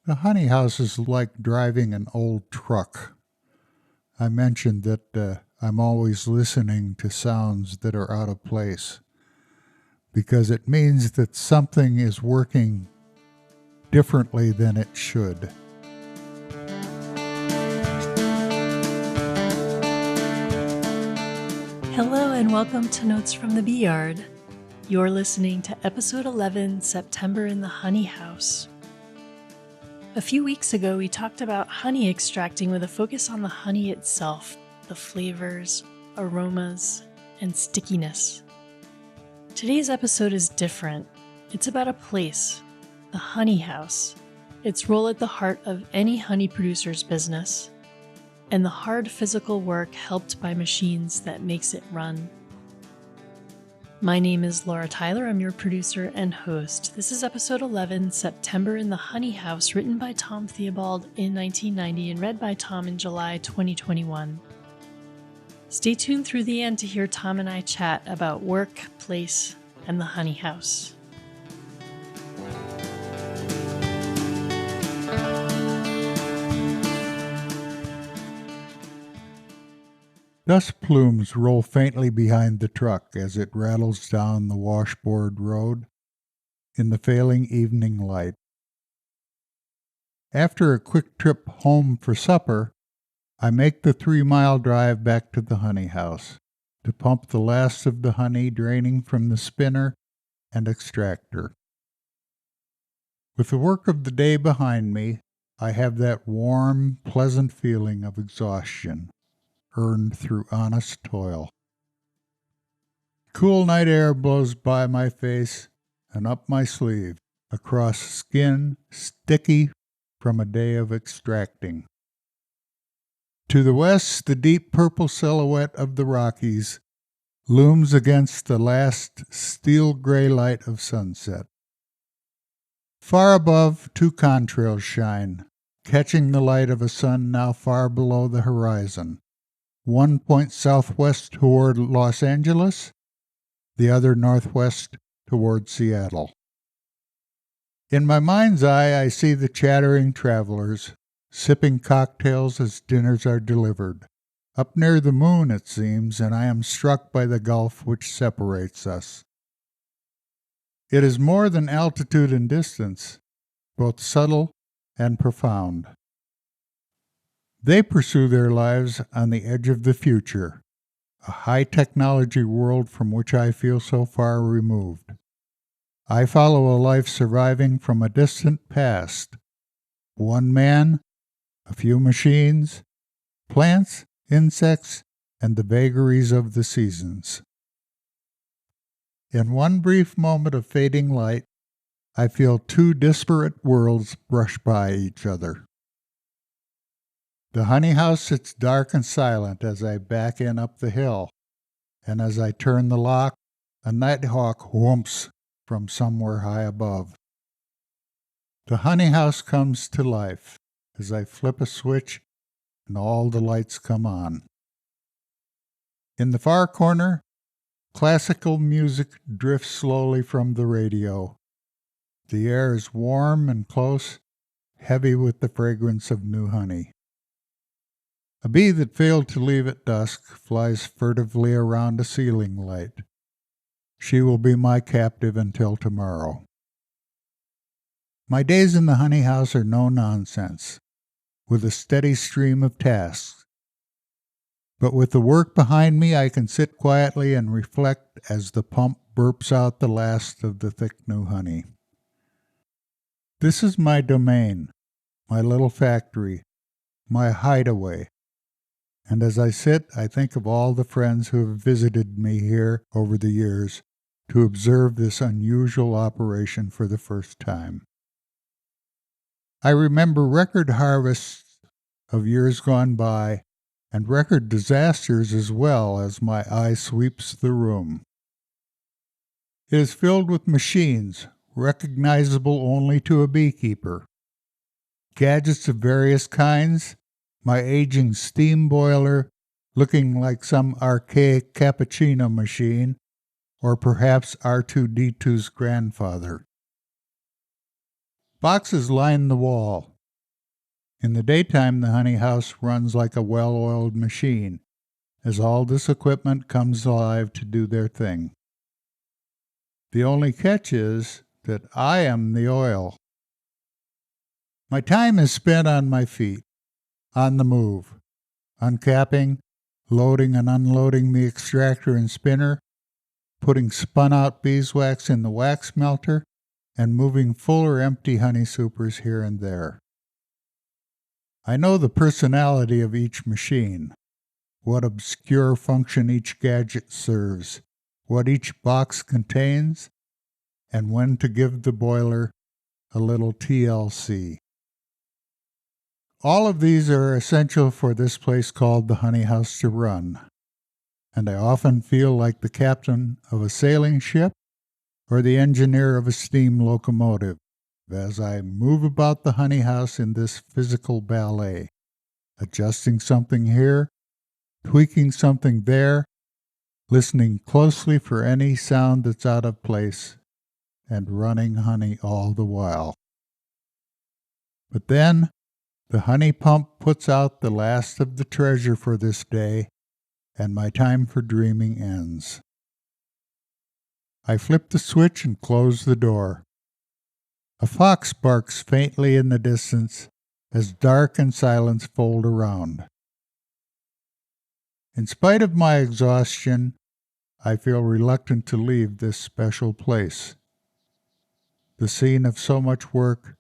The honey house is like driving an old truck. I mentioned that I'm always listening to sounds that are out of place because it means that something is working differently than it should. Hello and welcome to Notes from the Beeyard. You're listening to episode 11, September in the Honey House. A few weeks ago, we talked about honey extracting with a focus on the honey itself, the flavors, aromas, and stickiness. Today's episode is different. It's about a place, the honey house, its role at the heart of any honey producer's business, and the hard physical work helped by machines that makes it run. My name is Laura Tyler. I'm your producer and host. This is episode 11, September in the Honey House, written by Tom Theobald in 1990 and read by Tom in July 2021. Stay tuned through the end to hear Tom and I chat about work, place, and the honey house. Dust plumes roll faintly behind the truck as it rattles down the washboard road in the failing evening light. After a quick trip home for supper, I make the 3-mile drive back to the honey house to pump the last of the honey draining from the spinner and extractor. With the work of the day behind me, I have that warm, pleasant feeling of exhaustion earned through honest toil. Cool night air blows by my face and up my sleeve, across skin sticky from a day of extracting. To the west, the deep purple silhouette of the Rockies looms against the last steel-gray light of sunset. Far above, 2 contrails shine, catching the light of a sun now far below the horizon. One points southwest toward Los Angeles, the other northwest toward Seattle. In my mind's eye, I see the chattering travelers, sipping cocktails as dinners are delivered. Up near the moon, it seems, and I am struck by the gulf which separates us. It is more than altitude and distance, both subtle and profound. They pursue their lives on the edge of the future, a high-technology world from which I feel so far removed. I follow a life surviving from a distant past. One man, a few machines, plants, insects, and the vagaries of the seasons. In one brief moment of fading light, I feel 2 disparate worlds brush by each other. The honey house sits dark and silent as I back in up the hill, and as I turn the lock, a nighthawk whoops from somewhere high above. The honey house comes to life as I flip a switch and all the lights come on. In the far corner, classical music drifts slowly from the radio. The air is warm and close, heavy with the fragrance of new honey. A bee that failed to leave at dusk flies furtively around a ceiling light. She will be my captive until tomorrow. My days in the honey house are no nonsense, with a steady stream of tasks. But with the work behind me, I can sit quietly and reflect as the pump burps out the last of the thick new honey. This is my domain, my little factory, my hideaway. And as I sit, I think of all the friends who have visited me here over the years to observe this unusual operation for the first time. I remember record harvests of years gone by and record disasters as well as my eye sweeps the room. It is filled with machines, recognizable only to a beekeeper. Gadgets of various kinds, my aging steam boiler looking like some archaic cappuccino machine, or perhaps R2-D2's grandfather. Boxes line the wall, In the daytime, the honey house runs like a well-oiled machine, as all this equipment comes alive to do their thing. The only catch is that I am the oil. My time is spent on my feet, on the move, uncapping, loading and unloading the extractor and spinner, putting spun-out beeswax in the wax melter, and moving full or empty honey supers here and there. I know the personality of each machine, what obscure function each gadget serves, what each box contains, and when to give the boiler a little TLC. All of these are essential for this place called the honey house to run, and I often feel like the captain of a sailing ship or the engineer of a steam locomotive as I move about the honey house in this physical ballet, adjusting something here, tweaking something there, listening closely for any sound that's out of place, and running honey all the while. But then, the honey pump puts out the last of the treasure for this day, and my time for dreaming ends. I flip the switch and close the door. A fox barks faintly in the distance as dark and silence fold around. In spite of my exhaustion, I feel reluctant to leave this special place, the scene of so much work,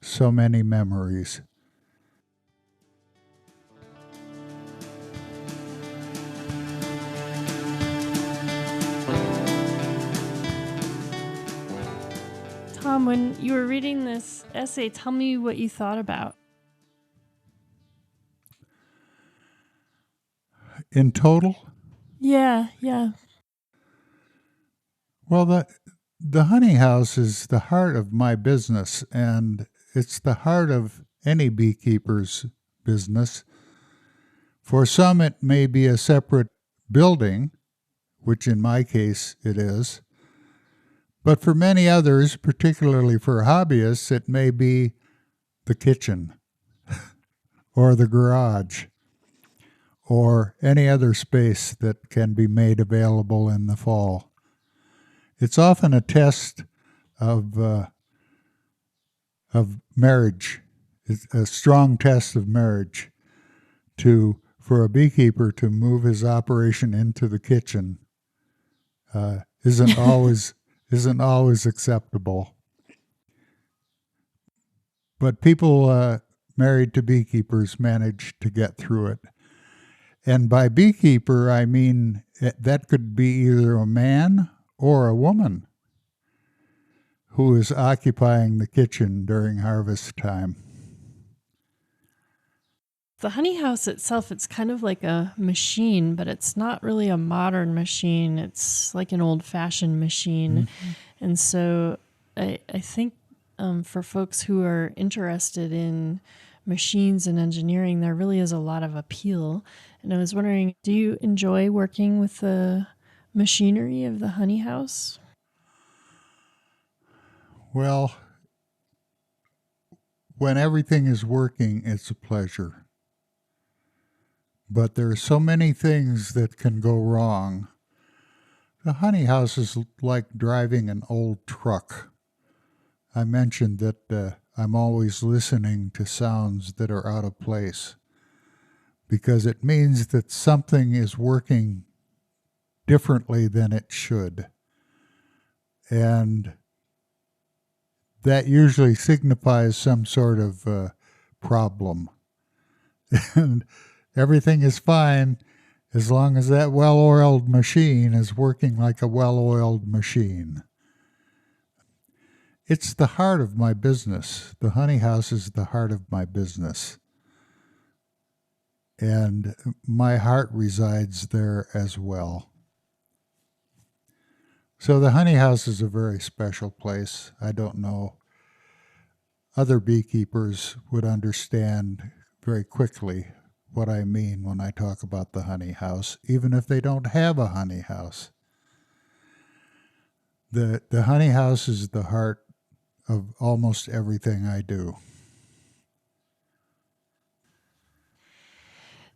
so many memories. Tom, when you were reading this essay, tell me what you thought about. In total? Yeah. Well, the honey house is the heart of my business, and it's the heart of any beekeeper's business. For some, it may be a separate building, which in my case it is. But for many others, particularly for hobbyists, it may be the kitchen or the garage or any other space that can be made available in the fall. It's often a test of marriage. It's a strong test of marriage for a beekeeper to move his operation into the kitchen isn't always acceptable. But people married to beekeepers manage to get through it. And by beekeeper, I mean that could be either a man or a woman who is occupying the kitchen during harvest time. The honey house itself, it's kind of like a machine, but it's not really a modern machine. It's like an old-fashioned machine. Mm-hmm. And so I think for folks who are interested in machines and engineering, there really is a lot of appeal. And I was wondering, do you enjoy working with the machinery of the honey house? Well, when everything is working, it's a pleasure. But there are so many things that can go wrong. The honey house is like driving an old truck. I mentioned that I'm always listening to sounds that are out of place because it means that something is working differently than it should. And that usually signifies some sort of problem. And everything is fine as long as that well-oiled machine is working like a well-oiled machine. It's the heart of my business. The honey house is the heart of my business. And my heart resides there as well. So the honey house is a very special place. I don't know. Other beekeepers would understand very quickly what I mean when I talk about the honey house, even if they don't have a honey house. The honey house is the heart of almost everything I do.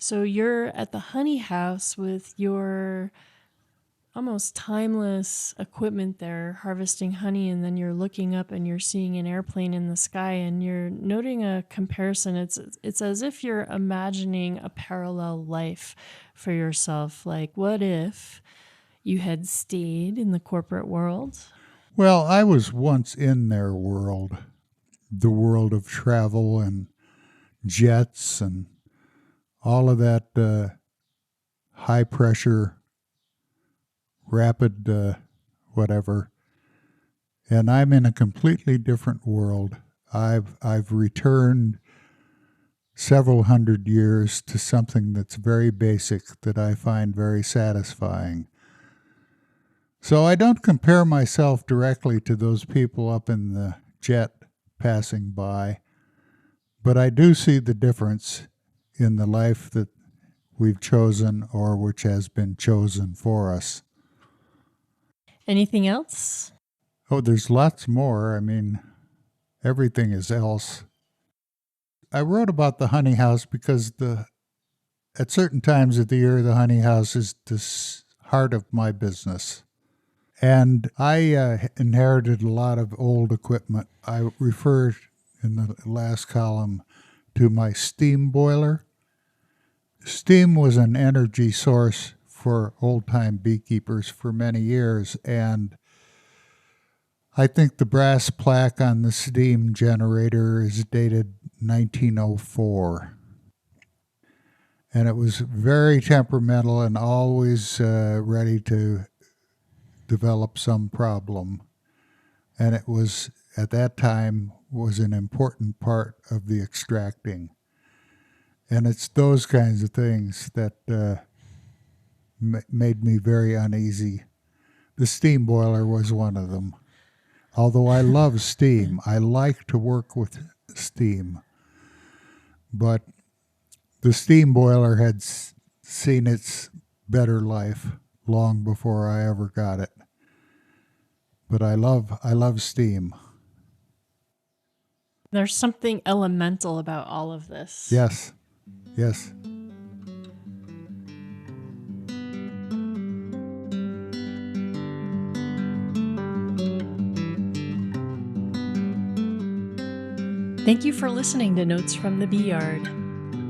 So you're at the honey house with your almost timeless equipment there, harvesting honey, and then you're looking up and you're seeing an airplane in the sky and you're noting a comparison. It's as if you're imagining a parallel life for yourself. Like, what if you had stayed in the corporate world? Well, I was once in their world, the world of travel and jets and all of that high pressure, rapid whatever. And I'm in a completely different world. I've returned several hundred years to something that's very basic that I find very satisfying. So I don't compare myself directly to those people up in the jet passing by, but I do see the difference in the life that we've chosen or which has been chosen for us. Anything else? Oh, there's lots more. I mean, everything is else. I wrote about the honey house because at certain times of the year, the honey house is the heart of my business. And I inherited a lot of old equipment. I referred in the last column to my steam boiler. Steam was an energy source for old-time beekeepers for many years, and I think the brass plaque on the steam generator is dated 1904. And it was very temperamental and always ready to develop some problem. And it was, at that time, was an important part of the extracting. And it's those kinds of things that made me very uneasy. The steam boiler was one of them. Although I love steam, I like to work with steam. But the steam boiler had seen its better life long before I ever got it. But I love steam. There's something elemental about all of this. Yes. Yes. Thank you for listening to Notes from the Beeyard.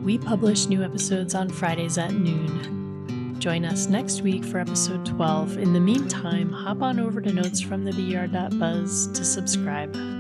We publish new episodes on Fridays at noon. Join us next week for episode 12. In the meantime, hop on over to notesfromthebeeyard.buzz to subscribe.